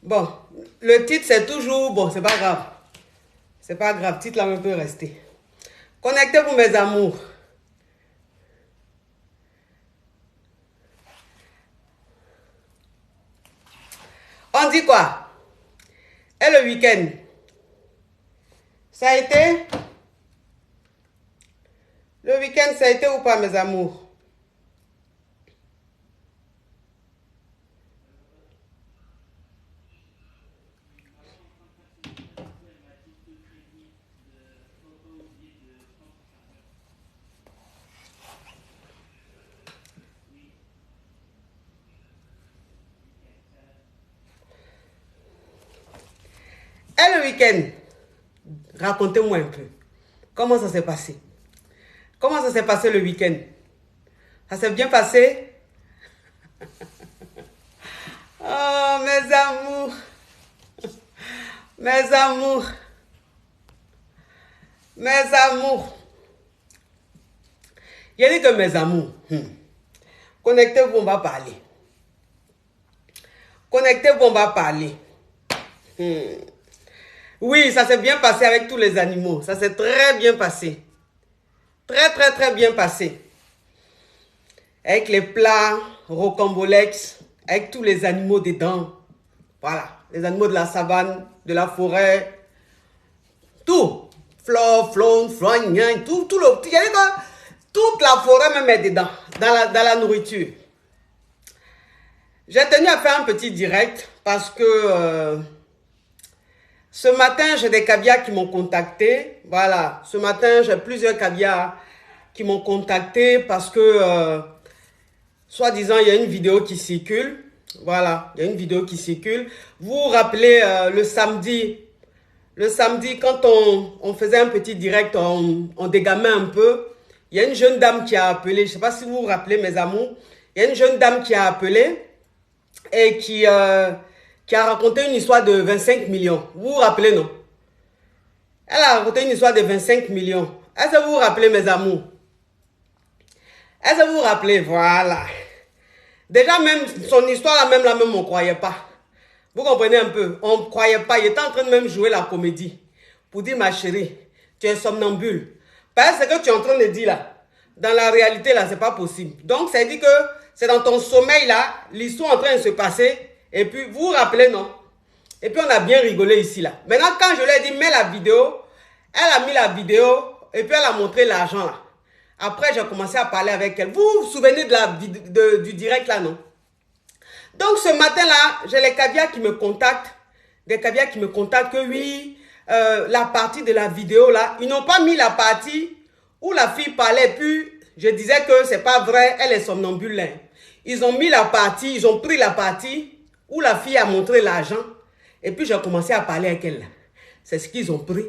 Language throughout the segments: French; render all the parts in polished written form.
Bon, le titre c'est toujours... Bon, c'est pas grave. C'est pas grave, titre là on peut rester. Connectez-vous mes amours. On dit quoi? Et le week-end? Ça a été? Le week-end, ça a été ou pas, mes amours? Et le week-end? Racontez-moi un peu. Comment ça s'est passé? Comment ça s'est passé le week-end? Ça s'est bien passé? Oh, mes amours. Mes amours. Mes amours. Il a dit que mes amours. Connectez-vous, on va parler. Connectez-vous, on va parler. Oui, ça s'est bien passé avec tous les animaux. Ça s'est très bien passé. Très, très, très bien passé. Avec les plats rocambolex, avec tous les animaux dedans. Voilà, les animaux de la savane, de la forêt. Tout. Flore, faune, flogne, tout le petit. Toute la forêt même est dedans, dans la nourriture. J'ai tenu à faire un petit direct parce que ce matin, j'ai des caviars qui m'ont contacté. Voilà, ce matin, j'ai plusieurs caviars qui m'ont contacté parce que, soi-disant, il y a une vidéo qui circule. Voilà, il y a une vidéo qui circule. Vous vous rappelez le samedi, quand on faisait un petit direct, on dégamait un peu. Il y a une jeune dame qui a appelé, je ne sais pas si vous vous rappelez mes amours, il y a une jeune dame qui a appelé et qui a raconté une histoire de 25 millions. Vous vous rappelez, non? Elle a raconté une histoire de 25 millions. Est-ce que vous vous rappelez, mes amours? Est-ce que vous vous rappelez? Voilà. Déjà, même son histoire, là, on ne croyait pas. Vous comprenez un peu? On ne croyait pas. Il était en train de même jouer la comédie. Pour dire, ma chérie, tu es somnambule. Parce que tu es en train de dire là, dans la réalité là, c'est pas possible. Donc, ça dit que c'est dans ton sommeil là, l'histoire est en train de se passer. Et puis, vous vous rappelez, non? Et puis, on a bien rigolé ici là. Maintenant, quand je lui ai dit, mets la vidéo, elle a mis la vidéo et puis elle a montré l'argent là. Après, j'ai commencé à parler avec elle. Vous vous souvenez du direct là, non? Donc, ce matin là, j'ai les caviars qui me contactent. Des caviars qui me contactent que oui, la partie de la vidéo là, ils n'ont pas mis la partie où la fille parlait, puis je disais que c'est pas vrai, elle est somnambule là. Ils ont mis la partie, ils ont pris la partie où la fille a montré l'argent, et puis j'ai commencé à parler avec elle. C'est ce qu'ils ont pris,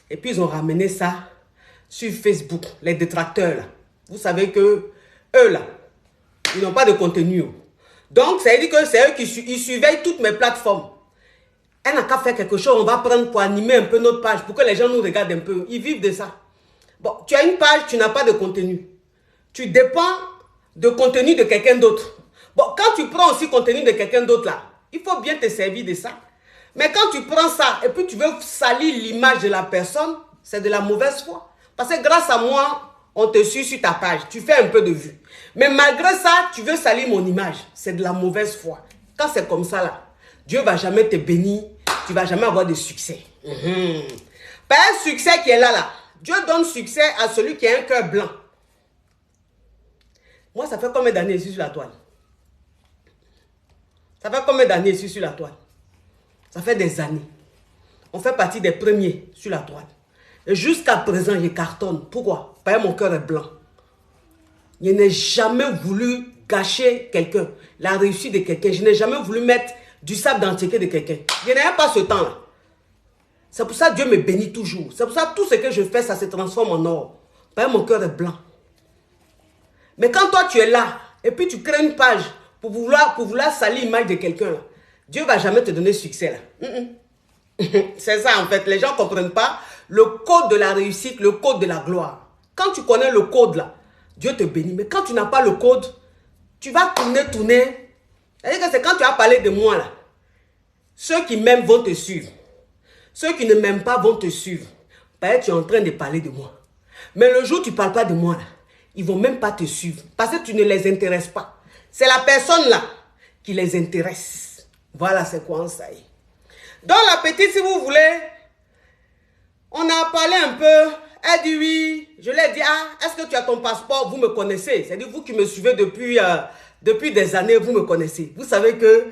et puis ils ont ramené ça sur Facebook, les détracteurs là. Vous savez que eux là, ils n'ont pas de contenu. Donc, ça veut dire que c'est eux qui surveillent toutes mes plateformes. Elle n'a qu'à faire quelque chose, on va prendre pour animer un peu notre page, pour que les gens nous regardent un peu. Ils vivent de ça. Bon, tu as une page, tu n'as pas de contenu. Tu dépends de contenu de quelqu'un d'autre. Bon, quand tu prends aussi contenu de quelqu'un d'autre là, il faut bien te servir de ça. Mais quand tu prends ça et puis tu veux salir l'image de la personne, c'est de la mauvaise foi. Parce que grâce à moi, on te suit sur ta page. Tu fais un peu de vues. Mais malgré ça, tu veux salir mon image. C'est de la mauvaise foi. Quand c'est comme ça là, Dieu ne va jamais te bénir. Tu ne vas jamais avoir de succès. Pas un succès qui est là. Dieu donne succès à celui qui a un cœur blanc. Moi, ça fait combien d'années ici sur la toile? Ça fait combien d'années ici sur la toile? Ça fait des années. On fait partie des premiers sur la toile. Et jusqu'à présent, je cartonne. Pourquoi? Parce que mon cœur est blanc. Je n'ai jamais voulu gâcher quelqu'un, la réussite de quelqu'un. Je n'ai jamais voulu mettre du sable dans le ticket de quelqu'un. Je n'ai pas ce temps-là. C'est pour ça que Dieu me bénit toujours. C'est pour ça que tout ce que je fais, ça se transforme en or. Parce que mon cœur est blanc. Mais quand toi, tu es là, et puis tu crées une page pour vouloir salir l'image de quelqu'un, Dieu ne va jamais te donner succès. Là. C'est ça, en fait. Les gens ne comprennent pas le code de la réussite, le code de la gloire. Quand tu connais le code, là, Dieu te bénit. Mais quand tu n'as pas le code, tu vas tourner. C'est-à-dire que c'est quand tu as parlé de moi, là. Ceux qui m'aiment vont te suivre. Ceux qui ne m'aiment pas vont te suivre. Parce que tu es en train de parler de moi. Mais le jour où tu ne parles pas de moi, là, ils ne vont même pas te suivre. Parce que tu ne les intéresses pas. C'est la personne là qui les intéresse. Voilà c'est quoi ça y est. Donc la petite, si vous voulez, on a parlé un peu. Elle dit oui. Je lui ai dit, ah, est-ce que tu as ton passeport? Vous me connaissez. C'est-à-dire vous qui me suivez depuis des années, vous me connaissez. Vous savez que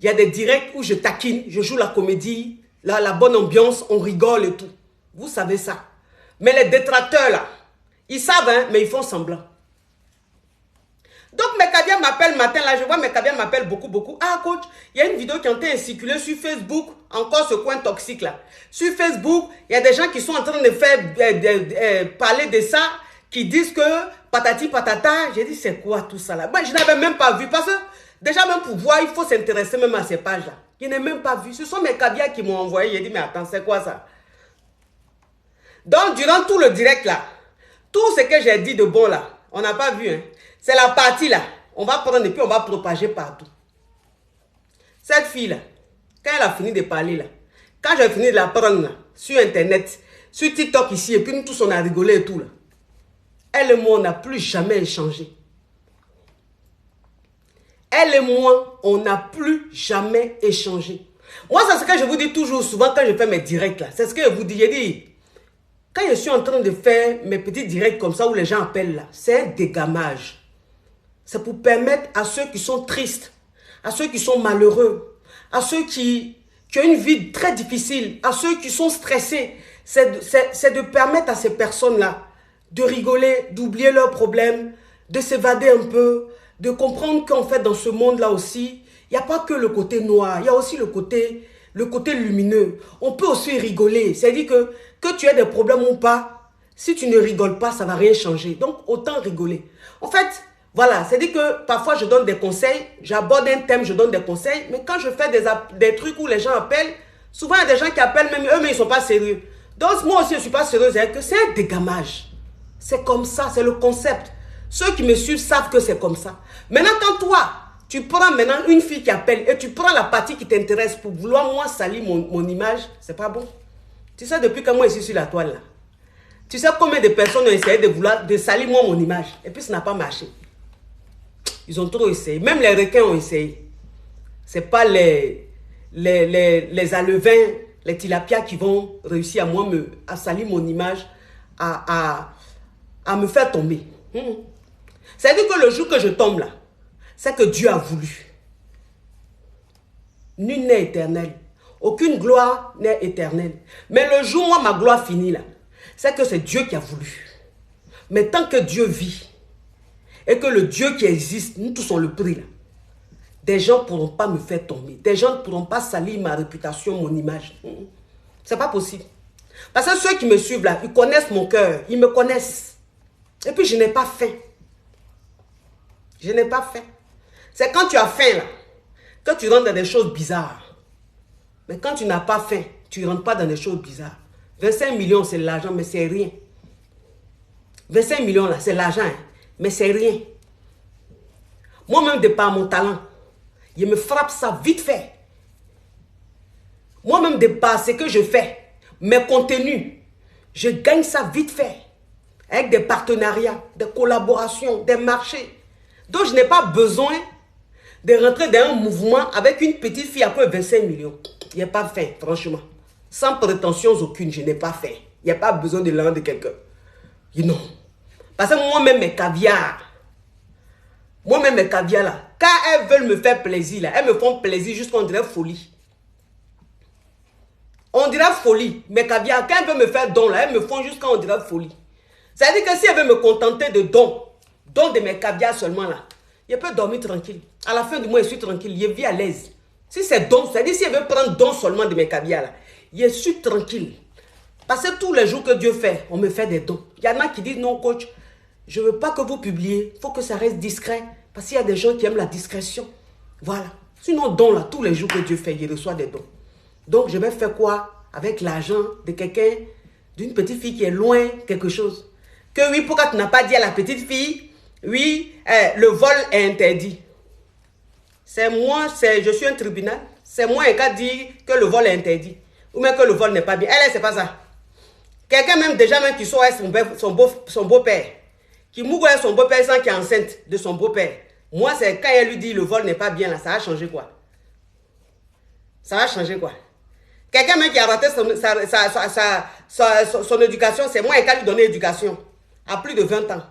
il y a des directs où je taquine, je joue la comédie, la bonne ambiance, on rigole et tout. Vous savez ça. Mais les détracteurs là, ils savent, hein, mais ils font semblant. Donc Mekavia m'appelle matin, là, je vois Mekavia m'appelle beaucoup. Ah coach, il y a une vidéo qui est en train de circuler sur Facebook, encore ce coin toxique là. Sur Facebook, il y a des gens qui sont en train de faire parler de ça, qui disent que patati patata. J'ai dit c'est quoi tout ça là? Ben, je n'avais même pas vu parce que déjà même pour voir, il faut s'intéresser même à ces pages là. Je n'ai même pas vu. Ce sont Mekavia qui m'ont envoyé. J'ai dit mais attends, c'est quoi ça? Donc durant tout le direct là, tout ce que j'ai dit de bon là, on n'a pas vu hein. C'est la partie là. On va prendre et puis on va propager partout. Cette fille là, quand elle a fini de parler là, quand j'ai fini de la prendre là, sur internet, sur TikTok ici, et puis nous tous on a rigolé et tout là, elle et moi on n'a plus jamais échangé. Elle et moi, on n'a plus jamais échangé. Moi, c'est ce que je vous dis toujours souvent quand je fais mes directs là. C'est ce que je vous dis. J'ai dit, quand je suis en train de faire mes petits directs comme ça où les gens appellent là, c'est un dégamage. C'est pour permettre à ceux qui sont tristes, à ceux qui sont malheureux, à ceux qui ont une vie très difficile, à ceux qui sont stressés. C'est de permettre à ces personnes-là de rigoler, d'oublier leurs problèmes, de s'évader un peu, de comprendre qu'en fait dans ce monde-là aussi, il n'y a pas que le côté noir, il y a aussi le côté lumineux. On peut aussi rigoler. C'est-à-dire que tu aies des problèmes ou pas, si tu ne rigoles pas, ça ne va rien changer. Donc autant rigoler. En fait, voilà, c'est-à-dire que parfois je donne des conseils, j'aborde un thème, je donne des conseils, mais quand je fais des trucs où les gens appellent, souvent il y a des gens qui appellent, même eux, mais ils ne sont pas sérieux. Donc moi aussi je ne suis pas sérieuse, c'est un dégamage. C'est comme ça, c'est le concept. Ceux qui me suivent savent que c'est comme ça. Maintenant, quand toi, tu prends maintenant une fille qui appelle et tu prends la partie qui t'intéresse pour vouloir moi salir mon image, c'est pas bon. Tu sais depuis que moi je suis sur la toile là, tu sais combien de personnes ont essayé de salir moi mon image et puis ça n'a pas marché. Ils ont trop essayé. Même les requins ont essayé. Ce n'est pas les alevins, les tilapias qui vont réussir à salir mon image, à me faire tomber. C'est-à-dire que le jour que je tombe là, c'est que Dieu a voulu. Nul n'est éternel. Aucune gloire n'est éternelle. Mais le jour où moi, ma gloire finit là, c'est que c'est Dieu qui a voulu. Mais tant que Dieu vit, et que le Dieu qui existe, nous tous on le prie là, des gens ne pourront pas me faire tomber. Des gens ne pourront pas salir ma réputation, mon image. C'est pas possible. Parce que ceux qui me suivent là, ils connaissent mon cœur. Ils me connaissent. Et puis je n'ai pas faim. Je n'ai pas faim. C'est quand tu as faim là, que tu rentres dans des choses bizarres. Mais quand tu n'as pas faim, tu ne rentres pas dans des choses bizarres. 25 millions c'est l'argent, mais c'est rien. 25 millions là, c'est l'argent, hein, mais c'est rien. Moi-même, de par mon talent, je me frappe ça vite fait. Moi-même, de par ce que je fais, mes contenus, je gagne ça vite fait. Avec des partenariats, des collaborations, des marchés. Donc, je n'ai pas besoin de rentrer dans un mouvement avec une petite fille à peu de 25 millions. Il n'y a pas fait, franchement. Sans prétention aucune, je n'ai pas fait. Il n'y a pas besoin de l'argent de quelqu'un. Non. Parce que moi-même, mes caviars, là, quand elles veulent me faire plaisir, là, elles me font plaisir jusqu'à on dirait folie. On dirait folie. Mes caviars, quand elles veulent me faire don, là, elles me font jusqu'à on dirait folie. C'est-à-dire que si elles veulent me contenter de dons de mes caviars seulement, là, je peux dormir tranquille. À la fin du mois, je suis tranquille, je vis à l'aise. Si c'est don, c'est-à-dire si elles veulent prendre don seulement de mes caviars, là, je suis tranquille. Parce que tous les jours que Dieu fait, on me fait des dons. Il y en a qui disent non, coach, je ne veux pas que vous publiez. Il faut que ça reste discret. Parce qu'il y a des gens qui aiment la discrétion. Voilà. Sinon, don là, tous les jours que Dieu fait, il reçoit des dons. Donc, je vais faire quoi avec l'argent de quelqu'un, d'une petite fille qui est loin, quelque chose. Que oui, pourquoi tu n'as pas dit à la petite fille, oui, le vol est interdit. C'est moi, je suis un tribunal. c'est moi qui a dit que le vol est interdit. Ou même que le vol n'est pas bien. Elle, c'est pas ça. Quelqu'un même déjà même qui soit son beau-père. Qui mouille son beau-père sans qu'il est enceinte de son beau-père. Moi, c'est quand elle lui dit le vol n'est pas bien là, ça va changer quoi? Ça va changer quoi? Quelqu'un même qui a raté son éducation, c'est moi qui a lui donné l'éducation. À plus de 20 ans.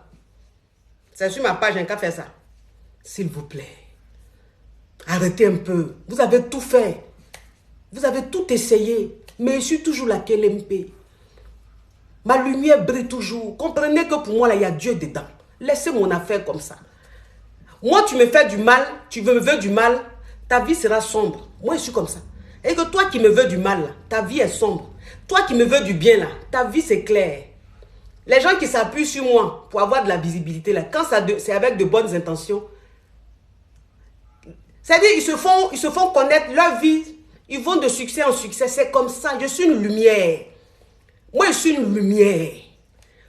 C'est sur ma page qui a fait ça. S'il vous plaît. Arrêtez un peu. Vous avez tout fait. Vous avez tout essayé. Mais je suis toujours la KLMP. Ma lumière brille toujours. Comprenez que pour moi, là, il y a Dieu dedans. Laissez mon affaire comme ça. Moi, tu me fais du mal, tu me veux du mal, ta vie sera sombre. Moi, je suis comme ça. Et que toi qui me veux du mal, là, ta vie est sombre. Toi qui me veux du bien, là, ta vie, c'est clair. Les gens qui s'appuient sur moi pour avoir de la visibilité, là, quand c'est avec de bonnes intentions, c'est-à-dire ils se font connaître leur vie, ils vont de succès en succès. C'est comme ça. Je suis une lumière. Moi, je suis une lumière.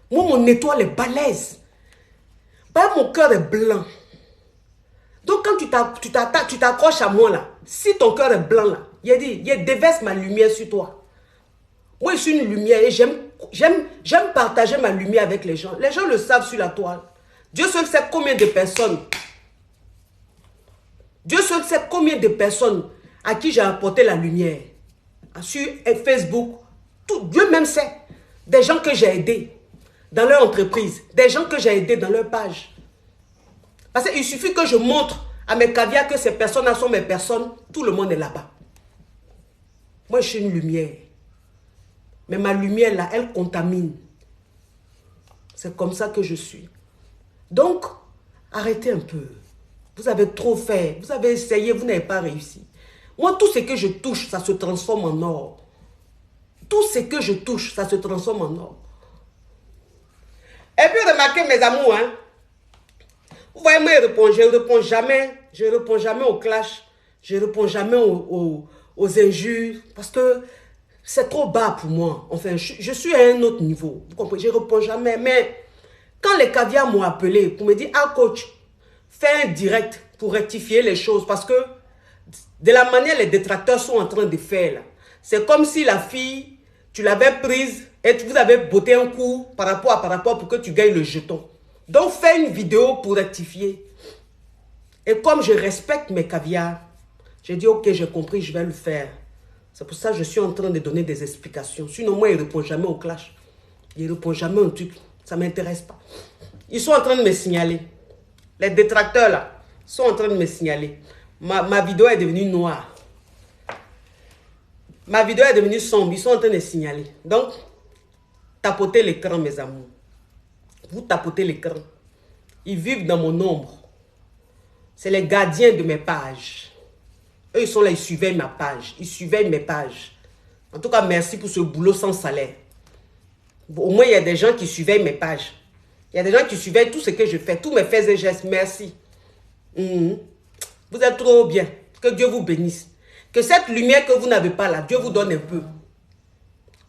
Moi, mon étoile est balèze. Bah, mon cœur est blanc. Donc, quand tu t'accroches à moi, là, si ton cœur est blanc, là, il déverse ma lumière sur toi. Moi, je suis une lumière et j'aime partager ma lumière avec les gens. Les gens le savent sur la toile. Dieu seul sait combien de personnes. Dieu seul sait combien de personnes à qui j'ai apporté la lumière. Sur Facebook. Dieu même sait. Des gens que j'ai aidés dans leur entreprise. Des gens que j'ai aidés dans leur page. Parce qu'il suffit que je montre à mes caviars que ces personnes-là sont mes personnes. Tout le monde est là-bas. Moi, je suis une lumière. Mais ma lumière, là, elle contamine. C'est comme ça que je suis. Donc, arrêtez un peu. Vous avez trop fait. Vous avez essayé, vous n'avez pas réussi. Moi, tout ce que je touche, ça se transforme en or. Tout ce que je touche, ça se transforme en or. Et puis, remarquez, mes amours, hein. Vous voyez, moi, je ne réponds jamais. Je ne réponds jamais au clash. Je ne réponds jamais aux injures. Parce que c'est trop bas pour moi. Enfin, je suis à un autre niveau. Vous comprenez? Je ne réponds jamais. Mais quand les caviars m'ont appelé pour me dire, ah coach, fais un direct pour rectifier les choses. Parce que de la manière les détracteurs sont en train de faire, c'est comme si la fille, tu l'avais prise et vous avez botté un coup par rapport pour que tu gagnes le jeton. Donc, fais une vidéo pour rectifier. Et comme je respecte mes caviars, j'ai dit, ok, j'ai compris, je vais le faire. C'est pour ça que je suis en train de donner des explications. Sinon, moi, il ne répond jamais au clash. Il ne répond jamais au truc. Ça ne m'intéresse pas. Ils sont en train de me signaler. Les détracteurs, là, sont en train de me signaler. Ma vidéo est devenue noire. Ma vidéo est devenue sombre. Ils sont en train de signaler. Donc, tapotez l'écran, mes amours. Vous tapotez l'écran. Ils vivent dans mon ombre. C'est les gardiens de mes pages. Eux, ils sont là, ils suivaient ma page. Ils suivaient mes pages. En tout cas, merci pour ce boulot sans salaire. Au moins, il y a des gens qui suivaient mes pages. Il y a des gens qui suivaient tout ce que je fais. Tous mes faits et gestes. Merci. Vous êtes trop bien. Que Dieu vous bénisse. Que cette lumière que vous n'avez pas là, Dieu vous donne un peu.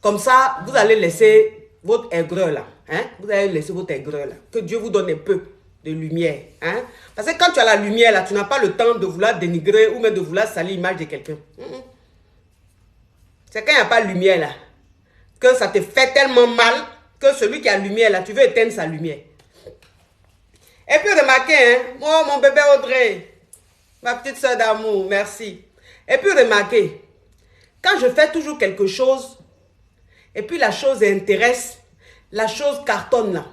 Comme ça, vous allez laisser votre aigreur là. Hein? Vous allez laisser votre aigreur là. Que Dieu vous donne un peu de lumière. Hein? Parce que quand tu as la lumière là, tu n'as pas le temps de vouloir dénigrer ou même de vouloir salir l'image de quelqu'un. C'est quand il n'y a pas de lumière là, que ça te fait tellement mal que celui qui a la lumière là, tu veux éteindre sa lumière. Et puis remarquez, hein, oh, mon bébé Audrey, ma petite soeur d'amour, merci. Et puis remarquez, quand je fais toujours quelque chose, et puis la chose intéresse, la chose cartonne là,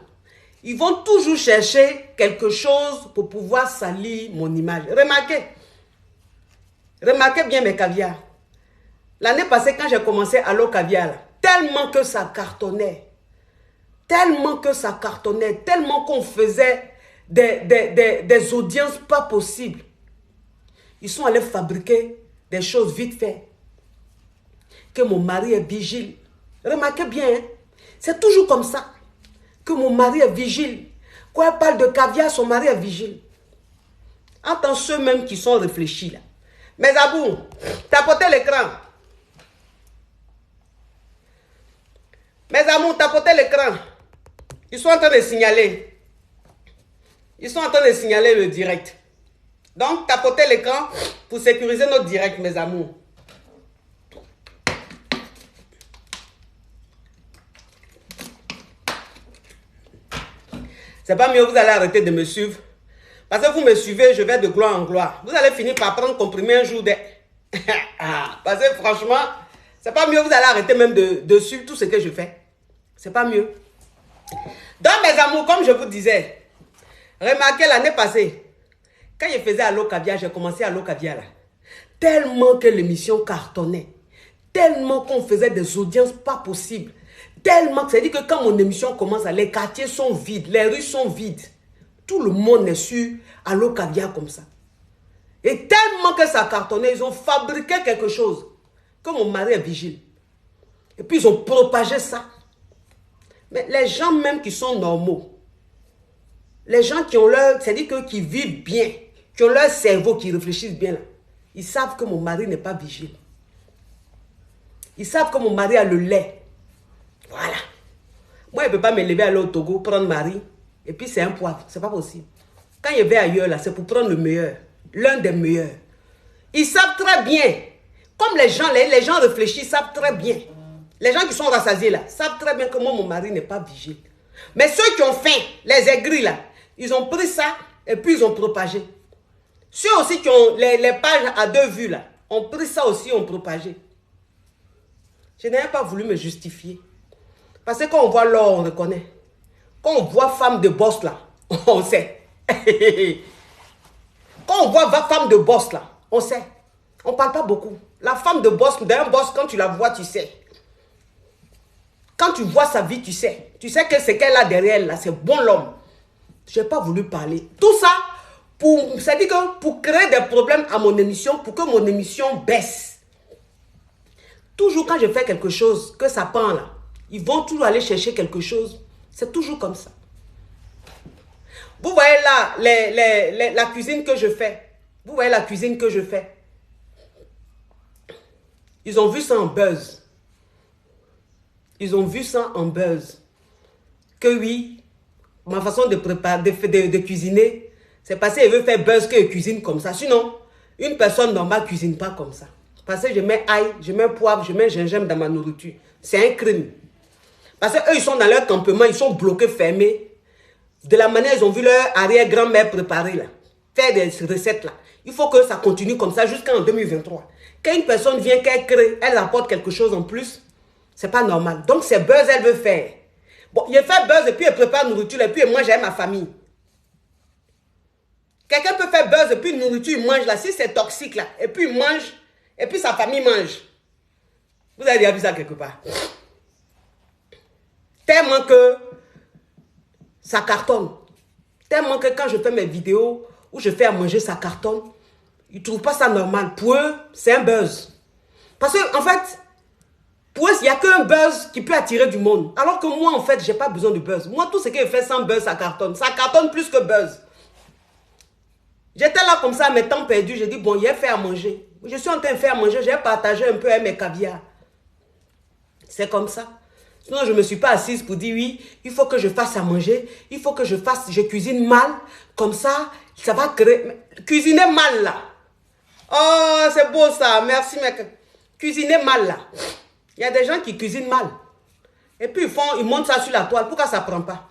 ils vont toujours chercher quelque chose pour pouvoir salir mon image. Remarquez. Remarquez bien mes caviars. L'année passée, quand j'ai commencé à l'eau caviar, là, tellement que ça cartonnait, tellement qu'on faisait des audiences pas possibles. Ils sont allés fabriquer des choses vite fait. Que mon mari est vigile. Remarquez bien, hein, c'est toujours comme ça. Que mon mari est vigile. Quand elle parle de caviar, son mari est vigile. Entends ceux même qui sont réfléchis là. Mais Abou, tapotez l'écran. Mes amours, tapotez l'écran. Ils sont en train de signaler. Ils sont en train de signaler le direct. Donc, tapotez l'écran pour sécuriser notre direct, mes amours. C'est pas mieux, vous allez arrêter de me suivre. Parce que vous me suivez, je vais de gloire en gloire. Vous allez finir par prendre comprimé un jour de... Parce que franchement, c'est pas mieux, vous allez arrêter même de suivre tout ce que je fais. C'est pas mieux. Donc, mes amours, comme je vous disais, remarquez l'année passée, quand je faisais Allo Caviar, j'ai commencé Allo Caviar là. Tellement que l'émission cartonnait. Tellement qu'on faisait des audiences pas possibles. Tellement que ça dit que quand mon émission commence, les quartiers sont vides, les rues sont vides. Tout le monde est sur Allo Caviar comme ça. Et tellement que ça cartonnait, ils ont fabriqué quelque chose. Que mon mari est vigile. Et puis ils ont propagé ça. Mais les gens même qui sont normaux, les gens qui ont leur, c'est-à-dire que qui vivent bien, qui ont leur cerveau, qui réfléchissent bien là, ils savent que mon mari n'est pas vigile. Ils savent que mon mari a le lait. Voilà. Moi, je ne peux pas me lever aller au Togo, prendre mari, et puis c'est un poivre. C'est pas possible. Quand je vais ailleurs, là, c'est pour prendre le meilleur. L'un des meilleurs. Ils savent très bien. Comme les gens réfléchissent, savent très bien. Les gens qui sont rassasiés, là, savent très bien que moi, mon mari n'est pas vigile. Mais ceux qui ont faim, les aigris, là, ils ont pris ça, et puis ils ont propagé. Ceux aussi qui ont les pages à 2 vues, là, ont pris ça aussi, ont propagé. Je n'ai pas voulu me justifier. Parce que quand on voit l'or, on reconnaît. Quand on voit femme de boss là, on sait. Quand on voit femme de boss là, on sait. On ne parle pas beaucoup. La femme de boss, d'un boss, quand tu la vois, tu sais. Quand tu vois sa vie, tu sais. Tu sais que ce qu'elle a derrière là, c'est bon l'homme. Je n'ai pas voulu parler. Tout ça, c'est-à-dire que pour créer des problèmes à mon émission, pour que mon émission baisse. Toujours quand je fais quelque chose, que ça pend là, ils vont toujours aller chercher quelque chose. C'est toujours comme ça. Vous voyez là, la cuisine que je fais. Vous voyez la cuisine que je fais. Ils ont vu ça en buzz. Ils ont vu ça en buzz. Que oui, ma façon de préparer, de cuisiner, c'est parce qu'il veut faire buzz que je cuisine comme ça. Sinon, une personne normale ne cuisine pas comme ça. Parce que je mets ail, je mets poivre, je mets gingembre dans ma nourriture. C'est un crime. Parce qu'eux, ils sont dans leur campement, ils sont bloqués, fermés. De la manière ils ont vu leur arrière-grand-mère préparer là, faire des recettes là. Il faut que ça continue comme ça jusqu'en 2023. Quand une personne vient, qu'elle crée, elle apporte quelque chose en plus, c'est pas normal. Donc c'est buzz, elle veut faire. Bon, il fait buzz et puis elle prépare nourriture et puis moi j'ai ma famille. Quelqu'un peut faire buzz et puis nourriture, il mange là, si c'est toxique là, et puis il mange, et puis sa famille mange. Vous avez déjà vu ça quelque part. Tellement que ça cartonne. Tellement que quand je fais mes vidéos où je fais à manger, ça cartonne. Ils ne trouvent pas ça normal. Pour eux, c'est un buzz. Parce qu'en fait, pour eux, il n'y a qu'un buzz qui peut attirer du monde. Alors que moi, en fait, je n'ai pas besoin de buzz. Moi, tout ce que je fais sans buzz, ça cartonne. Ça cartonne plus que buzz. J'étais là comme ça à mes temps perdus. J'ai dit, bon, il y a fait à manger. Je suis en train de faire à manger. J'ai partagé un peu avec mes caviars. C'est comme ça. Sinon, je ne me suis pas assise pour dire, oui, il faut que je fasse à manger. Il faut que je cuisine mal. Comme ça, ça va créer... Cuisiner mal, là. Oh, c'est beau ça. Merci, mec. Cuisiner mal, là. Il y a des gens qui cuisinent mal. Et puis, ils montent ça sur la toile. Pourquoi ça ne prend pas?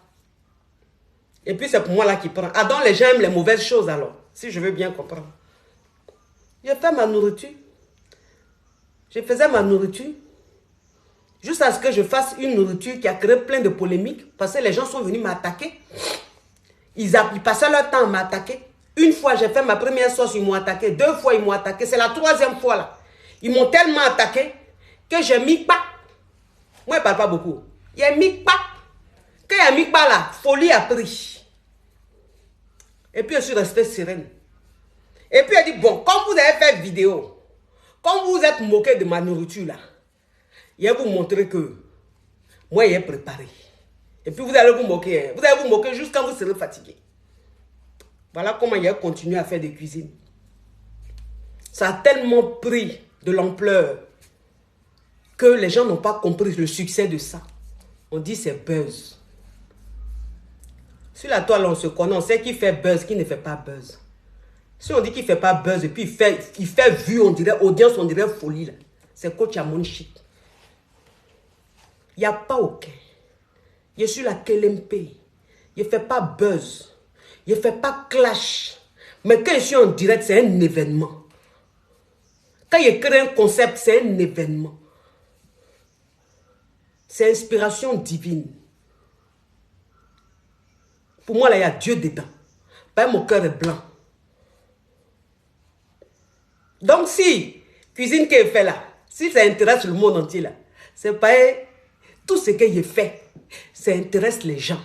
Et puis, c'est pour moi là qui prend. Ah, donc les gens aiment les mauvaises choses, alors. Si je veux bien comprendre. J'ai fait ma nourriture. Je faisais ma nourriture. Jusqu'à ce que je fasse une nourriture qui a créé plein de polémiques. Parce que les gens sont venus m'attaquer. Ils passaient leur temps à m'attaquer. Une fois, j'ai fait ma première sauce, ils m'ont attaqué. 2 fois, ils m'ont attaqué. C'est la 3e fois, là. Ils m'ont tellement attaqué que j'ai mis pas. Moi, je ne parle pas beaucoup. Il y a mis pas. Quand il y a mis pas, là, folie a pris. Et puis, je suis restée sereine. Et puis, elle dit, bon, quand vous avez fait vidéo, quand vous vous êtes moqué de ma nourriture, là, il va vous montrer que moi, il est préparé. Et puis, vous allez vous moquer. Hein. Vous allez vous moquer juste quand vous serez fatigué. Voilà comment il a continué à faire des cuisines. Ça a tellement pris de l'ampleur que les gens n'ont pas compris le succès de ça. On dit c'est buzz. Sur la toile, on se connaît. On sait qui fait buzz, qui ne fait pas buzz. Si on dit qu'il ne fait pas buzz et puis il fait vue, on dirait audience, on dirait folie, c'est coach à mon shit. Il n'y a pas aucun. Je suis la KLMP. Je ne fais pas buzz. Je ne fais pas clash. Mais quand je suis en direct, c'est un événement. Quand je crée un concept, c'est un événement. C'est inspiration divine. Pour moi, là, il y a Dieu dedans. Ben, mon cœur est blanc. Donc, si cuisine que je fais là, si ça intéresse le monde entier là, c'est pas tout ce que je fais, ça intéresse les gens.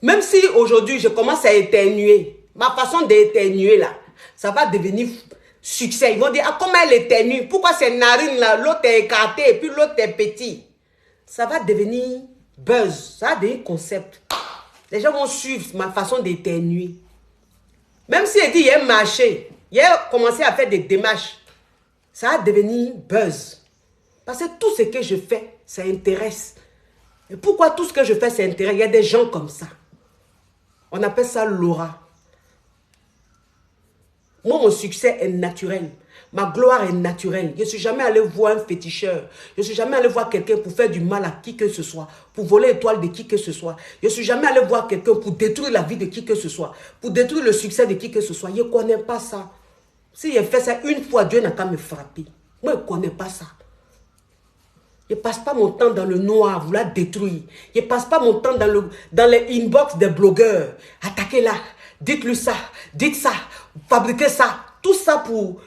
Même si aujourd'hui, je commence à éternuer, ma façon d'éternuer là, ça va devenir succès. Ils vont dire, ah, comment elle éternue? Pourquoi ces narines là, l'autre est écartée et puis l'autre est petit? Ça va devenir buzz, ça va devenir concept. Les gens vont suivre ma façon d'éternuer. Même si elle dit, il y a un marché, il a commencé à faire des démarches, ça va devenir buzz. Parce que tout ce que je fais, ça intéresse. Et pourquoi tout ce que je fais, ça intéresse? Il y a des gens comme ça. On appelle ça l'aura. Moi, mon succès est naturel. Ma gloire est naturelle. Je ne suis jamais allé voir un féticheur. Je ne suis jamais allé voir quelqu'un pour faire du mal à qui que ce soit. Pour voler l'étoile de qui que ce soit. Je ne suis jamais allé voir quelqu'un pour détruire la vie de qui que ce soit. Pour détruire le succès de qui que ce soit. Je ne connais pas ça. Si j'ai fait ça une fois, Dieu n'a qu'à me frapper. Moi, je ne connais pas ça. Je ne passe pas mon temps dans le noir à vouloir détruire. Je ne passe pas mon temps dans les inbox des blogueurs. Attaquez là, dites-lui ça, dites ça, fabriquez ça. Tout ça pour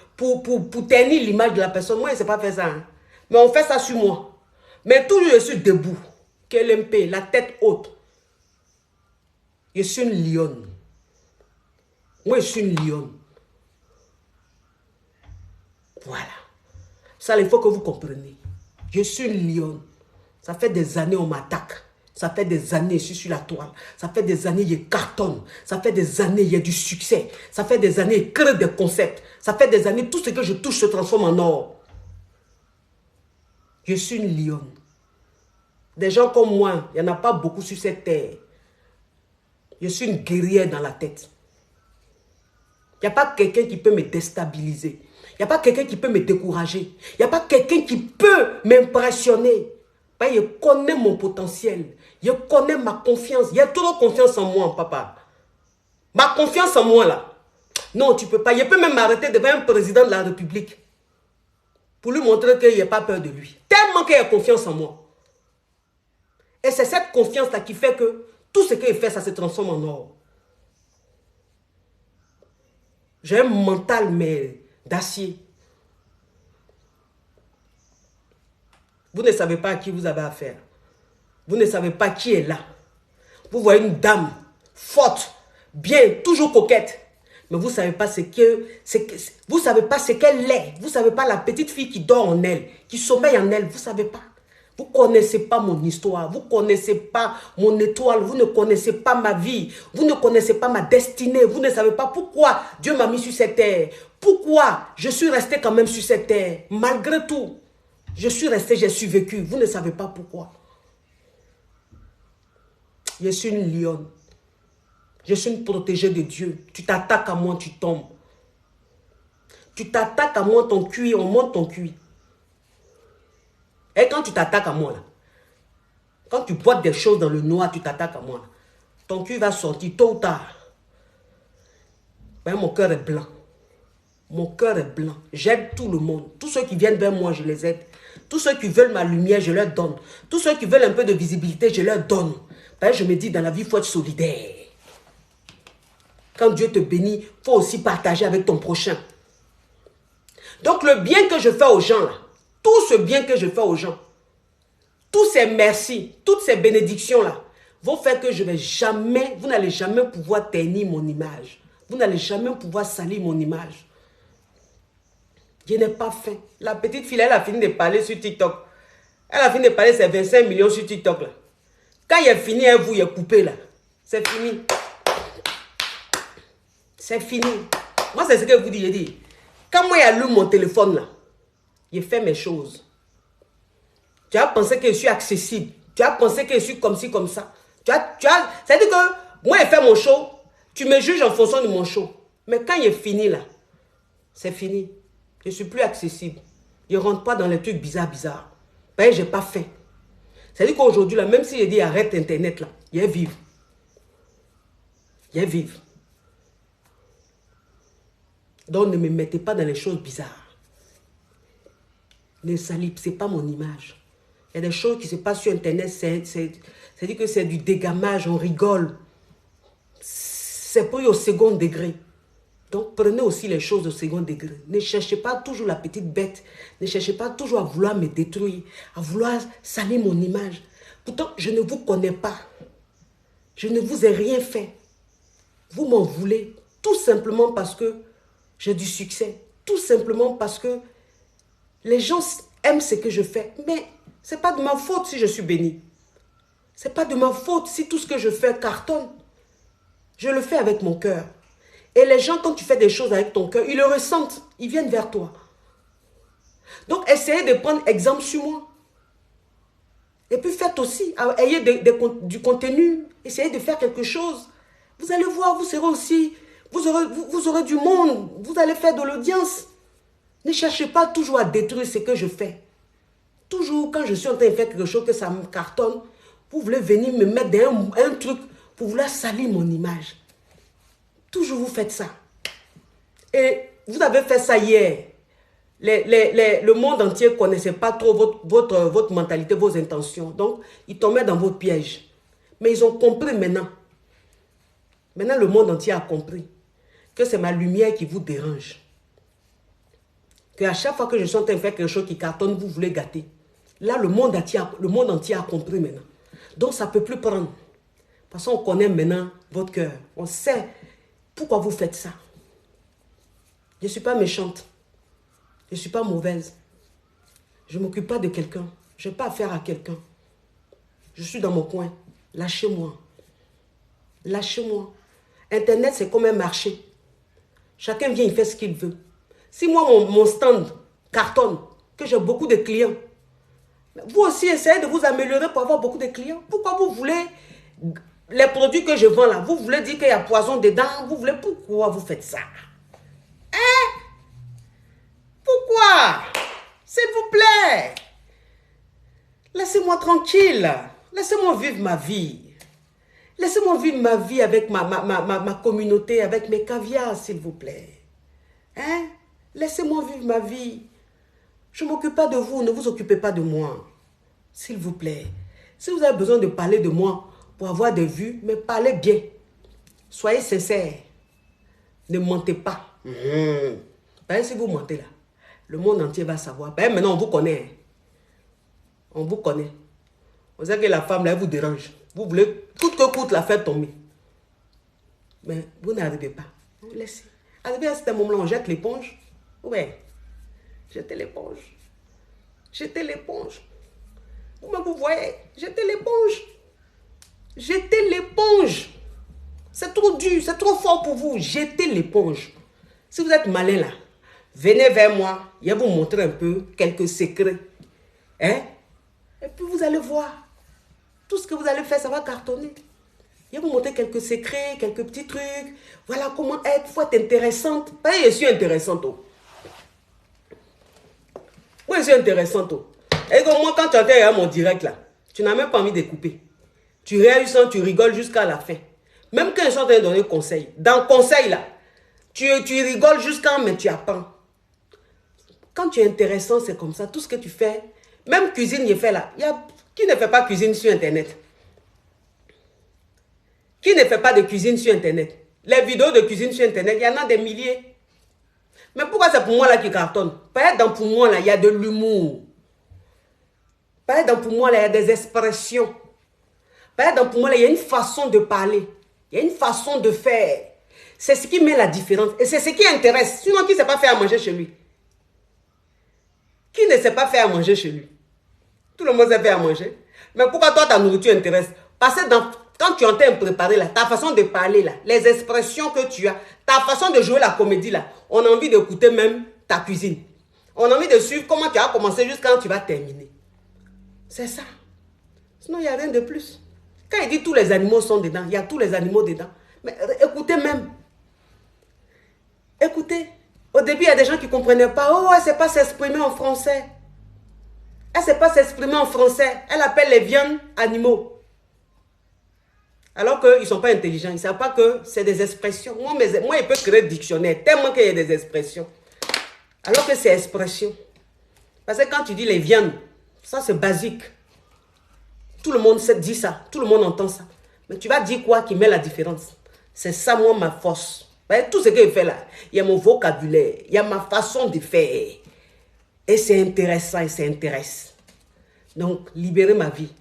ternir l'image de la personne. Moi, je ne sais pas faire ça. Hein. Mais on fait ça sur moi. Mais toujours, je suis debout. KLMP, la tête haute. Je suis une lionne. Moi, je suis une lionne. Voilà. Ça, il faut que vous compreniez. Je suis une lionne. Ça fait des années on m'attaque. Ça fait des années je suis sur la toile. Ça fait des années je cartonne. Ça fait des années il y a du succès. Ça fait des années je crée des concepts. Ça fait des années tout ce que je touche se transforme en or. Je suis une lionne. Des gens comme moi, il n'y en a pas beaucoup sur cette terre. Je suis une guerrière dans la tête. Il n'y a pas quelqu'un qui peut me déstabiliser. Il n'y a pas quelqu'un qui peut me décourager. Il n'y a pas quelqu'un qui peut m'impressionner. Ben, je connais mon potentiel. Je connais ma confiance. Il y a trop confiance en moi, papa. Ma confiance en moi, là. Non, tu ne peux pas. Je peux même m'arrêter devant un président de la République pour lui montrer qu'il n'y a pas peur de lui. Tellement qu'il a confiance en moi. Et c'est cette confiance-là qui fait que tout ce qu'il fait, ça se transforme en or. J'ai un mental, mais d'acier. Vous ne savez pas à qui vous avez affaire. Vous ne savez pas qui est là. Vous voyez une dame forte, bien, toujours coquette. Mais vous ne savez pas vous savez pas ce qu'elle est. Vous ne savez pas la petite fille qui dort en elle, qui sommeille en elle. Vous ne savez pas. Vous ne connaissez pas mon histoire. Vous ne connaissez pas mon étoile. Vous ne connaissez pas ma vie. Vous ne connaissez pas ma destinée. Vous ne savez pas pourquoi Dieu m'a mis sur cette terre. Pourquoi je suis resté quand même sur cette terre. Malgré tout, je suis resté, j'ai survécu. Vous ne savez pas pourquoi. Je suis une lionne. Je suis une protégée de Dieu. Tu t'attaques à moi, tu tombes. Tu t'attaques à moi, ton cuir, on monte ton cuir. Et quand tu t'attaques à moi, là, quand tu boites des choses dans le noir, tu t'attaques à moi, là, ton cuir va sortir tôt ou tard. Ben, mon cœur est blanc. Mon cœur est blanc. J'aide tout le monde. Tous ceux qui viennent vers moi, je les aide. Tous ceux qui veulent ma lumière, je leur donne. Tous ceux qui veulent un peu de visibilité, je leur donne. Ben, je me dis, dans la vie, il faut être solidaire. Quand Dieu te bénit, il faut aussi partager avec ton prochain. Donc, le bien que je fais aux gens, là, tout ce bien que je fais aux gens, tous ces merci, toutes ces bénédictions-là, vont faire que je vais jamais, vous n'allez jamais pouvoir ternir mon image. Vous n'allez jamais pouvoir salir mon image. Je n'ai pas faim. La petite fille, elle a fini de parler sur TikTok. Elle a fini de parler ses 25 millions sur TikTok. Là. Quand il est fini, elle vous est coupé là. C'est fini. C'est fini. Moi, c'est ce que je vous dis. Je dis. Quand moi, j'allume mon téléphone là, je fais mes choses. Tu as pensé que je suis accessible. Tu as pensé que je suis comme ci, comme ça. C'est-à-dire que moi, je fais mon show. Tu me juges en fonction de mon show. Mais quand il est fini là, c'est fini. Je ne suis plus accessible. Je ne rentre pas dans les trucs bizarres. Ben, je n'ai pas fait. C'est-à-dire qu'aujourd'hui, là, même si je dis arrête Internet, là, il y a vivre. Il y a vivre. Donc, ne me mettez pas dans les choses bizarres. Ne salissez pas mon image. Il y a des choses qui se passent sur Internet, c'est-à-dire que c'est du dégamage, on rigole. C'est pris au second degré. Donc, prenez aussi les choses au second degré. Ne cherchez pas toujours la petite bête. Ne cherchez pas toujours à vouloir me détruire, à vouloir salir mon image. Pourtant, je ne vous connais pas. Je ne vous ai rien fait. Vous m'en voulez tout simplement parce que j'ai du succès. Tout simplement parce que les gens aiment ce que je fais. Mais ce n'est pas de ma faute si je suis béni. Ce n'est pas de ma faute si tout ce que je fais cartonne. Je le fais avec mon cœur. Et les gens, quand tu fais des choses avec ton cœur, ils le ressentent. Ils viennent vers toi. Donc, essayez de prendre exemple sur moi. Et puis, faites aussi, ayez du contenu. Essayez de faire quelque chose. Vous allez voir, vous serez aussi, vous aurez du monde. Vous allez faire de l'audience. Ne cherchez pas toujours à détruire ce que je fais. Toujours, quand je suis en train de faire quelque chose, que ça me cartonne, vous voulez venir me mettre dans un truc pour vouloir salir mon image. Toujours vous faites ça. Et vous avez fait ça hier. Le monde entier ne connaissait pas trop votre mentalité, vos intentions. Donc, ils tombaient dans votre piège. Mais ils ont compris maintenant. Maintenant, le monde entier a compris que c'est ma lumière qui vous dérange. Qu'à chaque fois que je suis en train de faire quelque chose qui cartonne, vous voulez gâter. Là, le monde entier a compris maintenant. Donc, ça ne peut plus prendre. Parce qu'on connaît maintenant votre cœur. On sait pourquoi vous faites ça. Je ne suis pas méchante. Je ne suis pas mauvaise. Je ne m'occupe pas de quelqu'un. Je n'ai pas affaire à quelqu'un. Je suis dans mon coin. Lâchez-moi. Lâchez-moi. Internet, c'est comme un marché. Chacun vient, il fait ce qu'il veut. Si moi, mon stand cartonne, que j'ai beaucoup de clients, vous aussi essayez de vous améliorer pour avoir beaucoup de clients. Pourquoi vous voulez les produits que je vends là, vous voulez dire qu'il y a poison dedans, vous voulez, pourquoi vous faites ça? Hein? Pourquoi? S'il vous plaît. Laissez-moi tranquille. Laissez-moi vivre ma vie. Laissez-moi vivre ma vie avec ma communauté, avec mes caviars, s'il vous plaît. Hein? Laissez-moi vivre ma vie. Je ne m'occupe pas de vous, ne vous occupez pas de moi. S'il vous plaît. Si vous avez besoin de parler de moi pour avoir des vues, mais parlez bien. Soyez sincères. Ne mentez pas. Si vous mentez là, le monde entier va savoir. Maintenant, on vous connaît. On vous connaît. Vous savez que la femme là, elle vous dérange. Vous voulez coûte que coûte la faire tomber. Mais vous n'arrivez pas. Vous laissez. Arrivé à ce moment-là, on jette l'éponge. Ouais. Jetez l'éponge. Jetez l'éponge. Vous voyez, jetez l'éponge. Jetez l'éponge. C'est trop dur, c'est trop fort pour vous. Jetez l'éponge. Si vous êtes malin là, venez vers moi. Je vais vous montrer un peu quelques secrets. Hein? Et puis vous allez voir. Tout ce que vous allez faire, ça va cartonner. Je vais vous montrer quelques secrets, quelques petits trucs. Voilà comment être. Il faut être intéressante. Je suis intéressante. Moi, je suis intéressante. Et comme moi, quand tu entends à mon direct là, tu n'as même pas envie de couper. Tu réussis, tu rigoles jusqu'à la fin. Même quand ils sont en train de donner conseil. Dans le conseil là, tu rigoles jusqu'à, mais tu apprends. Quand tu es intéressant, c'est comme ça. Tout ce que tu fais, même cuisine, il fait là. Qui ne fait pas cuisine sur Internet? Qui ne fait pas de cuisine sur Internet? Les vidéos de cuisine sur Internet, il y en a des milliers. Mais pourquoi c'est pour moi là qui cartonne? Pas dans pour moi là, il y a de l'humour. Pas dans pour moi là, il y a des expressions. Pas dans pour moi là, il y a une façon de parler. Il y a une façon de faire. C'est ce qui met la différence. Et c'est ce qui intéresse. Sinon, qui ne sait pas faire à manger chez lui? Qui ne sait pas faire à manger chez lui? Tout le monde sait faire à manger. Mais pourquoi toi, ta nourriture intéresse? Parce que quand tu entends préparer là, ta façon de parler là, les expressions que tu as, ta façon de jouer la comédie là, on a envie d'écouter même ta cuisine. On a envie de suivre comment tu as commencé jusqu'à quand tu vas terminer. C'est ça. Sinon, il n'y a rien de plus. Quand il dit tous les animaux sont dedans, il y a tous les animaux dedans. Mais écoutez même. Écoutez. Au début, il y a des gens qui ne comprenaient pas. Oh, elle ne sait pas s'exprimer en français. Elle ne sait pas s'exprimer en français. Elle appelle les viandes animaux. Alors qu'ils ne sont pas intelligents. Ils ne savent pas que c'est des expressions. Moi, il peut créer un dictionnaire tellement qu'il y a des expressions. Alors que c'est expression. Parce que quand tu dis les viandes, ça c'est basique. Tout le monde dit ça. Tout le monde entend ça. Mais tu vas dire quoi qui met la différence? C'est ça, moi, ma force. Tout ce que je fais là, il y a mon vocabulaire, il y a ma façon de faire. Et c'est intéressant et ça intéresse. Donc, libérer ma vie.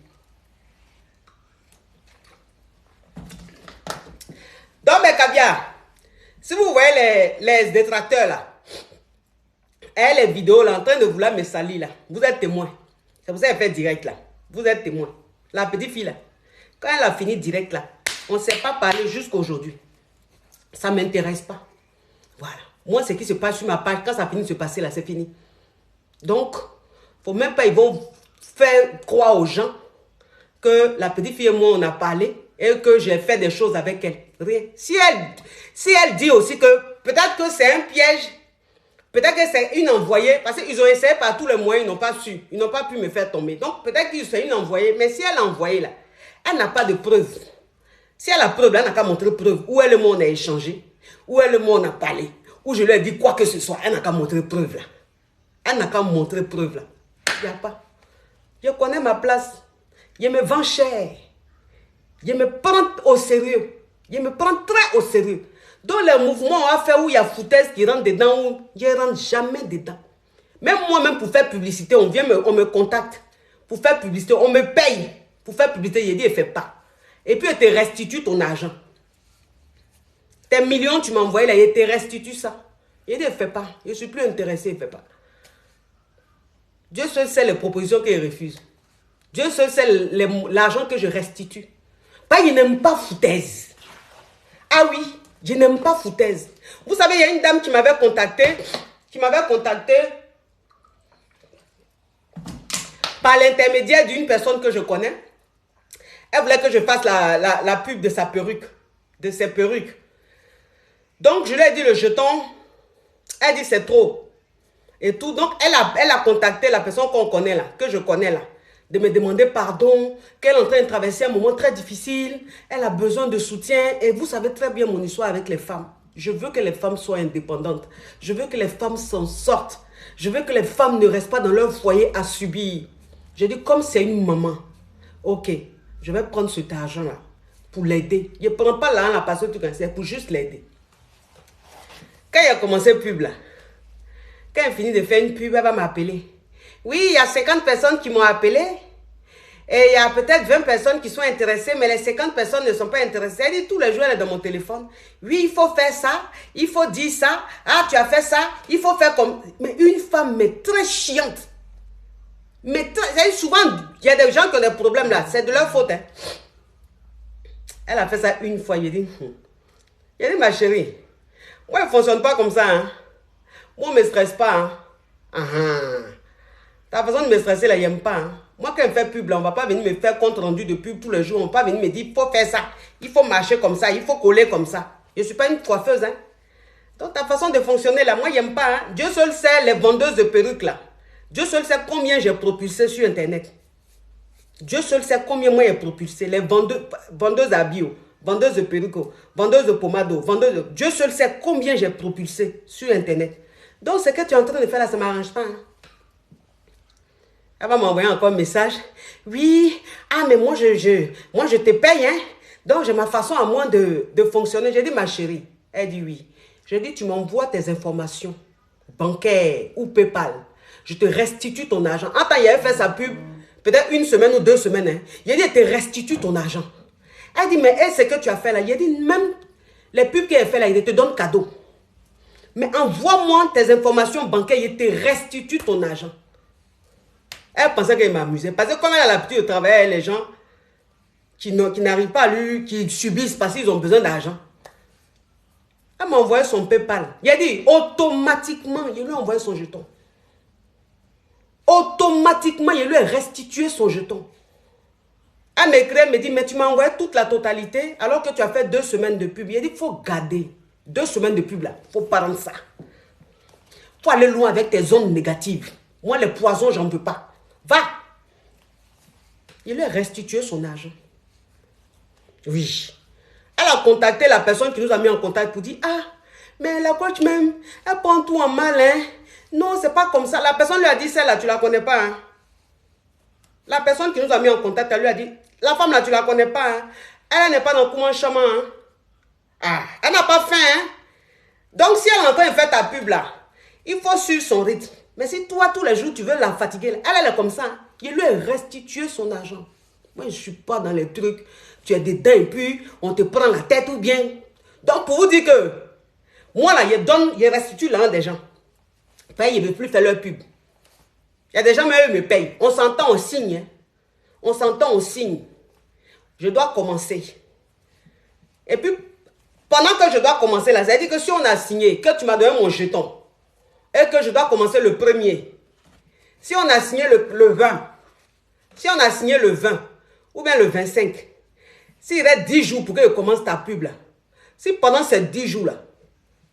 Donc, mes caviars, si vous voyez les détracteurs là, et les vidéos là, en train de vouloir me salir là, vous êtes témoins. C'est pour ça qu'elle fait direct là. Vous êtes témoins. La petite fille là, quand elle a fini direct là, on ne s'est pas parlé jusqu'à aujourd'hui. Ça ne m'intéresse pas. Voilà. Moi, ce qui se passe sur ma page, quand ça finit de se passer là, c'est fini. Donc, faut même pas, ils vont faire croire aux gens que la petite fille et moi, on a parlé et que j'ai fait des choses avec elle. Rien. Si elle dit aussi que peut-être que c'est un piège, peut-être que c'est une envoyée, parce qu'ils ont essayé par tous les moyens, ils n'ont pas su, ils n'ont pas pu me faire tomber. Donc, peut-être que c'est une envoyée, mais si elle a envoyé là, elle n'a pas de preuve. Si elle a preuve, elle n'a qu'à montrer preuve. Où elle et moi on a échangé, où elle et moi on a parlé, où je lui ai dit quoi que ce soit, elle n'a qu'à montrer preuve là. Elle n'a qu'à montrer preuve là. Il n'y a pas. Je connais ma place. Je me vends cher. Je me prends au sérieux. Je me prends très au sérieux. Dans les mouvements, on va faire où il y a foutaise qui rentre dedans, où je ne rentre jamais dedans. Même moi-même pour faire publicité, on me contacte. Pour faire publicité, on me paye. Pour faire publicité, je dis, ne fais pas. Et puis, elle te restitue ton argent. Tes millions, tu m'as envoyé là, elle te restitue ça. Je dis, ne fais pas. Je ne suis plus intéressé, ne fais pas. Dieu seul sait les propositions qu'il refuse. Dieu seul sait l'argent que je restitue. Pas, il n'aime pas foutaise. Ah oui, je n'aime pas foutaise. Vous savez, il y a une dame qui m'avait contacté, par l'intermédiaire d'une personne que je connais. Elle voulait que je fasse la pub de sa perruque, de ses perruques. Donc, je lui ai dit le jeton. Elle dit c'est trop. Et tout. Donc, elle a contacté la personne qu'on connaît là, que je connais là, de me demander pardon, qu'elle est en train de traverser un moment très difficile. Elle a besoin de soutien. Et vous savez très bien mon histoire avec les femmes. Je veux que les femmes soient indépendantes. Je veux que les femmes s'en sortent. Je veux que les femmes ne restent pas dans leur foyer à subir. Je dis, comme c'est une maman, ok, je vais prendre cet argent-là pour l'aider. Je ne prends pas l'argent là parce que c'est pour juste l'aider. Quand il a commencé pub là, quand il finit de faire une pub, elle va m'appeler. Oui, il y a 50 personnes qui m'ont appelé. Et il y a peut-être 20 personnes qui sont intéressées, mais les 50 personnes ne sont pas intéressées. Elle dit, tous les jours, elle est dans mon téléphone. Oui, il faut faire ça, il faut dire ça. Ah, tu as fait ça, il faut faire comme... Mais une femme, mais très chiante. Mais très... souvent, il y a des gens qui ont des problèmes là. C'est de leur faute. Hein. Elle a fait ça une fois. Il dit, ma chérie, moi, elle ne fonctionne pas comme ça. Hein. Moi, on ne me stresse pas. Hein. Ta façon de me stresser, là, il n'aime pas. Hein. Moi, quand elle fait pub, là, on ne va pas venir me faire compte rendu de pub tous les jours. On ne va pas venir me dire, il faut faire ça. Il faut marcher comme ça. Il faut coller comme ça. Je ne suis pas une coiffeuse. Hein. Donc, ta façon de fonctionner, là, moi, il n'aime pas. Hein. Dieu seul sait les vendeuses de perruques, là. Dieu seul sait combien j'ai propulsé sur Internet. Dieu seul sait combien moi j'ai propulsé. Les vendeuses d'habits, vendeuses de perruques, vendeuses de pommade, vendeuses de... Dieu seul sait combien j'ai propulsé sur Internet. Donc, ce que tu es en train de faire là, ça ne m'arrange pas. Hein. Elle va m'envoyer encore un message. Oui, ah, mais moi, je te paye. Hein. Donc, j'ai ma façon à moi de fonctionner. J'ai dit, ma chérie. Elle dit oui. J'ai dit, tu m'envoies tes informations bancaires ou PayPal. Je te restitue ton argent. Attends, il avait fait sa pub, peut-être 1 semaine ou 2 semaines. Hein. Il a dit, elle te restitue ton argent. Elle dit, mais ce que tu as fait là, il a dit, même les pubs qu'elle a fait là, il te donne cadeau. Mais envoie-moi tes informations bancaires, il te restitue ton argent. Elle pensait qu'elle m'amusait. Parce que comme elle a l'habitude de travailler avec les gens qui n'arrivent pas à lui, qui subissent parce qu'ils ont besoin d'argent. Elle m'a envoyé son PayPal. Il a dit, automatiquement, il lui a envoyé son jeton. Automatiquement, il lui a restitué son jeton. Elle m'écrit, elle me dit, mais tu m'as envoyé toute la totalité alors que tu as fait 2 semaines de pub. Il dit, il faut garder 2 semaines de pub là. Il ne faut pas rendre ça. Il faut aller loin avec tes ondes négatives. Moi, les poisons, j'en veux pas. Va. Il lui a restitué son argent. Oui. Elle a contacté la personne qui nous a mis en contact pour dire, ah, mais la coach même, elle prend tout en mal, hein. Non, c'est pas comme ça. La personne lui a dit, celle-là, tu la connais pas, hein. La personne qui nous a mis en contact, elle lui a dit, la femme là, tu la connais pas, hein. Elle n'est pas dans le courant chemin, hein. Ah, elle n'a pas faim, hein. Donc, si elle entend faire ta pub là, il faut suivre son rythme. Mais si toi, tous les jours, tu veux la fatiguer, elle est comme ça, hein. Il lui a restitué son argent. Moi, je ne suis pas dans les trucs. Tu es dedans et puis on te prend la tête ou bien. Donc, pour vous dire que moi, là, je restitue l'argent des gens. Après, ils ne veulent plus faire leur pub. Il y a des gens, mais eux me payent. On s'entend, on signe. Hein. On s'entend, on signe. Je dois commencer. Et puis, pendant que je dois commencer là, ça veut dire que si on a signé, que tu m'as donné mon jeton, et que je dois commencer le 1er, si on a signé le 20, si on a signé le 20, ou bien le 25, s'il reste 10 jours pour que je commence ta pub là, si pendant ces 10 jours là,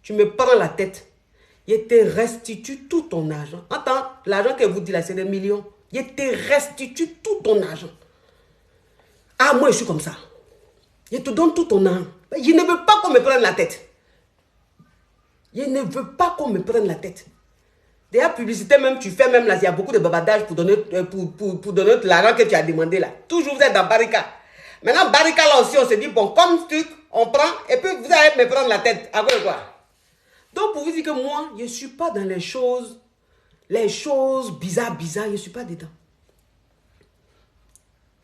tu me prends la tête, je te restitue tout ton argent. Entends, l'argent que vous dites là, c'est des millions. Je te restitue tout ton argent. Ah, moi, je suis comme ça. Je te donne tout ton argent. Je ne veux pas qu'on me prenne la tête. Je ne veux pas qu'on me prenne la tête. D'ailleurs, publicité même, tu fais même là, il y a beaucoup de babadage pour donner, pour donner l'argent que tu as demandé là. Toujours vous êtes dans Barika. Maintenant, Barika là aussi, on se dit, bon, comme truc, on prend, et puis vous allez me prendre la tête. À quoi quoi? Donc, pour vous dire que moi, je ne suis pas dans les choses bizarres, je ne suis pas dedans.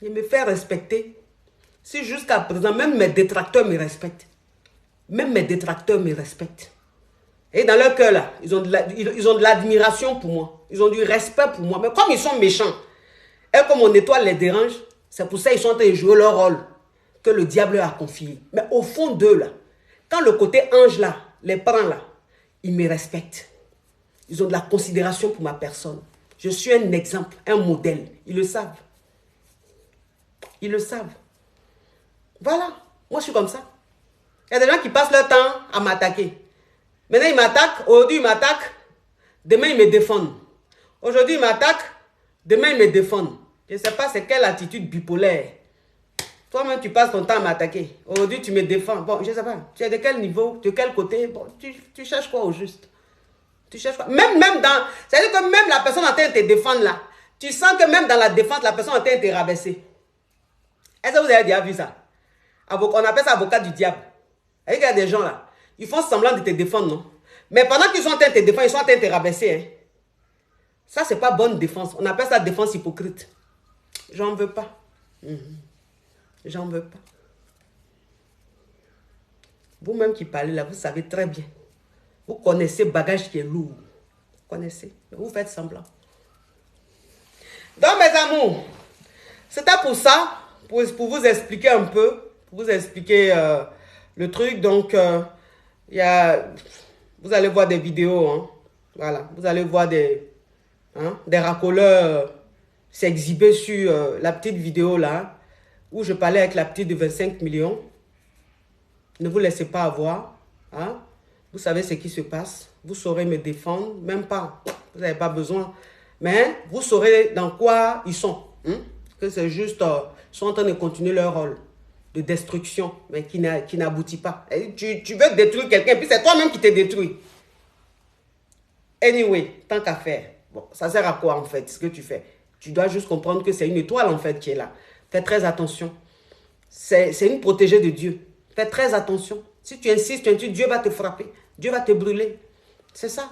Je me fais respecter. Si jusqu'à présent, même mes détracteurs me respectent. Même mes détracteurs me respectent. Et dans leur cœur, là, ils ont de l'admiration pour moi. Ils ont du respect pour moi. Mais comme ils sont méchants, et comme mon étoile les dérange, c'est pour ça qu'ils sont en train de jouer leur rôle que le diable leur a confié. Mais au fond d'eux, là, quand le côté ange, là, les prend, là, ils me respectent. Ils ont de la considération pour ma personne. Je suis un exemple, un modèle. Ils le savent. Ils le savent. Voilà. Moi, je suis comme ça. Il y a des gens qui passent leur temps à m'attaquer. Maintenant, ils m'attaquent. Aujourd'hui, ils m'attaquent. Demain, ils me défendent. Aujourd'hui, ils m'attaquent. Demain, ils me défendent. Je ne sais pas c'est quelle attitude bipolaire. Toi-même, tu passes ton temps à m'attaquer. Aujourd'hui, tu me défends. Bon, je ne sais pas. Tu es de quel niveau? De quel côté? Bon, tu cherches quoi au juste? Tu cherches quoi? Même dans... C'est-à-dire que même la personne en train de te défendre là, tu sens que même dans la défense, la personne en train de te rabaisser. Est-ce que vous avez déjà vu ça? On appelle ça avocat du diable. Il y a des gens là, ils font semblant de te défendre, non? Mais pendant qu'ils sont en train de te défendre, ils sont en train de te rabaisser. Hein? Ça, c'est pas bonne défense. On appelle ça défense hypocrite. J'en veux pas. J'en veux pas. Vous-même qui parlez là, vous savez très bien. Vous connaissez le bagage qui est lourd. Vous connaissez. Vous faites semblant. Donc, mes amours, c'était pour ça, pour vous expliquer un peu, pour vous expliquer le truc. Donc, vous allez voir des vidéos. Hein. Voilà. Vous allez voir des racoleurs s'exhiber sur la petite vidéo là, où je parlais avec la petite de 25 millions. Ne vous laissez pas avoir. Hein? Vous savez ce qui se passe. Vous saurez me défendre. Même pas. Vous n'avez pas besoin. Mais vous saurez dans quoi ils sont. Hein? Que c'est juste... ils sont en train de continuer leur rôle de destruction, mais qui n'aboutit pas. Et tu veux détruire quelqu'un, puis c'est toi-même qui te détruis. Anyway, tant qu'à faire. Bon, ça sert à quoi en fait, ce que tu fais? Tu dois juste comprendre que c'est une étoile en fait qui est là. Fais très attention. C'est une protégée de Dieu. Fais très attention. Si tu insistes, Dieu va te frapper. Dieu va te brûler. C'est ça.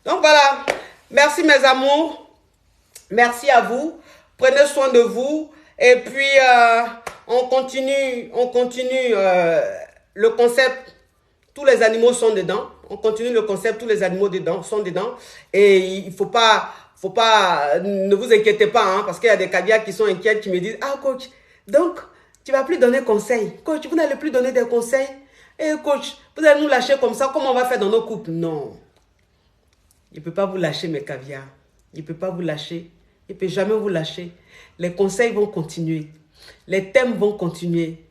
Donc voilà. Merci mes amours. Merci à vous. Prenez soin de vous. Et puis, on continue le concept. Tous les animaux sont dedans. On continue le concept. Tous les animaux sont dedans. Et il faut pas, ne vous inquiétez pas, hein, parce qu'il y a des caviars qui sont inquiets, qui me disent, ah coach, donc, tu ne vas plus donner conseil. Coach, vous n'allez plus donner des conseils. Et coach, vous allez nous lâcher comme ça, comment on va faire dans nos couples? Non. Je ne peux pas vous lâcher, mes caviars. Je ne peux pas vous lâcher. Je ne peux jamais vous lâcher. Les conseils vont continuer. Les thèmes vont continuer.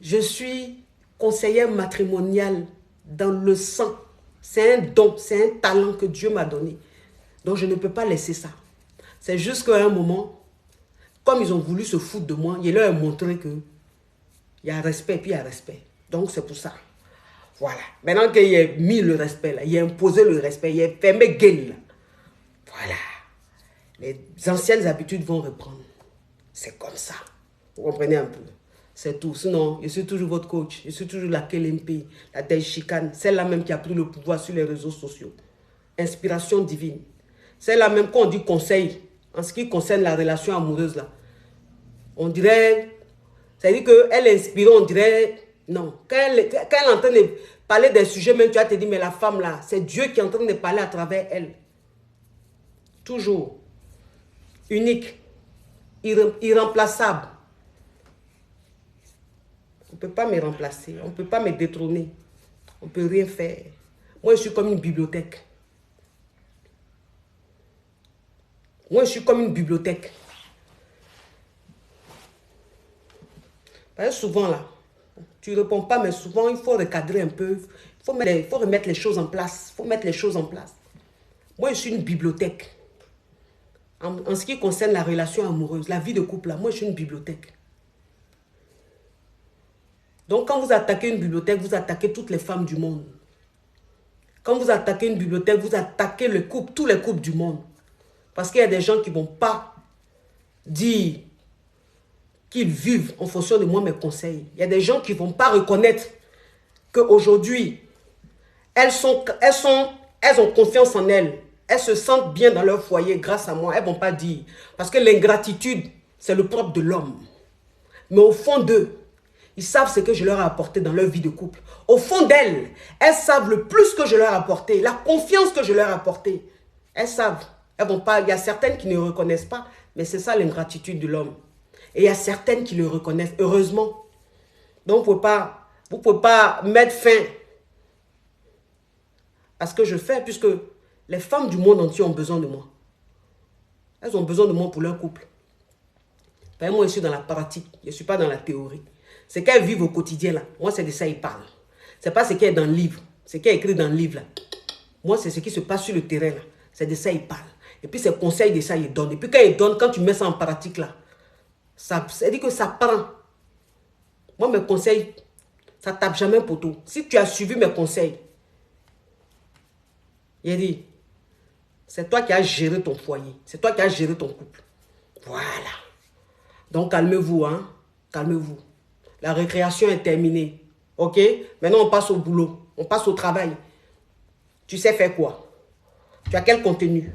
Je suis conseillère matrimoniale dans le sang. C'est un don, c'est un talent que Dieu m'a donné. Donc, je ne peux pas laisser ça. C'est juste qu'à un moment, comme ils ont voulu se foutre de moi, il leur a montré qu'il y a respect, puis il y a respect. Donc, c'est pour ça. Voilà. Maintenant qu'il a mis le respect, là, il a imposé le respect, il a fermé gueule. Voilà. Les anciennes habitudes vont reprendre. C'est comme ça. Vous comprenez un peu? C'est tout. Sinon, je suis toujours votre coach. Je suis toujours la KLMP, la Daishikane. Celle-là même qui a pris le pouvoir sur les réseaux sociaux. Inspiration divine. Celle-là même qu'on dit conseil, en ce qui concerne la relation amoureuse, là. On dirait, ça veut dire qu'elle est inspirée, on dirait, non. Quand elle est en train de parler des sujets, même tu vas te dire, mais la femme là, c'est Dieu qui est en train de parler à travers elle. Toujours. Unique. Irremplaçable. On ne peut pas me remplacer. On ne peut pas me détrôner. On ne peut rien faire. Moi, je suis comme une bibliothèque. Moi, je suis comme une bibliothèque. Parce que souvent, là, tu ne réponds pas, mais souvent, il faut recadrer un peu. Il faut remettre les choses en place. Il faut mettre les choses en place. Moi, je suis une bibliothèque. En ce qui concerne la relation amoureuse, la vie de couple, là, moi, je suis une bibliothèque. Donc, quand vous attaquez une bibliothèque, vous attaquez toutes les femmes du monde. Quand vous attaquez une bibliothèque, vous attaquez le couple, tous les couples du monde. Parce qu'il y a des gens qui ne vont pas dire qu'ils vivent en fonction de moi, mes conseils. Il y a des gens qui ne vont pas reconnaître qu'aujourd'hui, elles ont confiance en elles. Elles se sentent bien dans leur foyer grâce à moi. Elles ne vont pas dire. Parce que l'ingratitude, c'est le propre de l'homme. Mais au fond d'eux, ils savent ce que je leur ai apporté dans leur vie de couple. Au fond d'elles, elles savent le plus que je leur ai apporté, la confiance que je leur ai apportée. Elles savent. Elles vont pas, il y a certaines qui ne reconnaissent pas, mais c'est ça l'ingratitude de l'homme. Et il y a certaines qui le reconnaissent, heureusement. Donc, vous ne pouvez pas mettre fin à ce que je fais, puisque les femmes du monde entier ont besoin de moi. Elles ont besoin de moi pour leur couple. Ben, moi, je suis dans la pratique, je ne suis pas dans la théorie. Ce qu'elles vivent au quotidien, là, moi, c'est de ça qu'ils parlent. Ce n'est pas ce qui est dans le livre, ce qui est écrit dans le livre, là. Moi, c'est ce qui se passe sur le terrain, là. C'est de ça qu'ils parlent. Et puis, ces conseils de ça, ils donnent. Et puis, quand ils donnent, quand tu mets ça en pratique, là, ça dit que ça prend. Moi, mes conseils, ça ne tape jamais poteau. Si tu as suivi mes conseils, il a dit, c'est toi qui as géré ton foyer. C'est toi qui as géré ton couple. Voilà. Donc, calmez-vous, hein. Calmez-vous. La récréation est terminée. OK? Maintenant, on passe au boulot. On passe au travail. Tu sais faire quoi? Tu as quel contenu?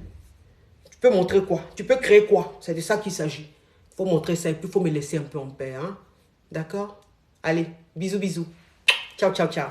Tu peux montrer quoi? Tu peux créer quoi? C'est de ça qu'il s'agit. Il faut montrer ça et puis il faut me laisser un peu en paix. Hein? D'accord? Allez, bisous, bisous. Ciao, ciao, ciao.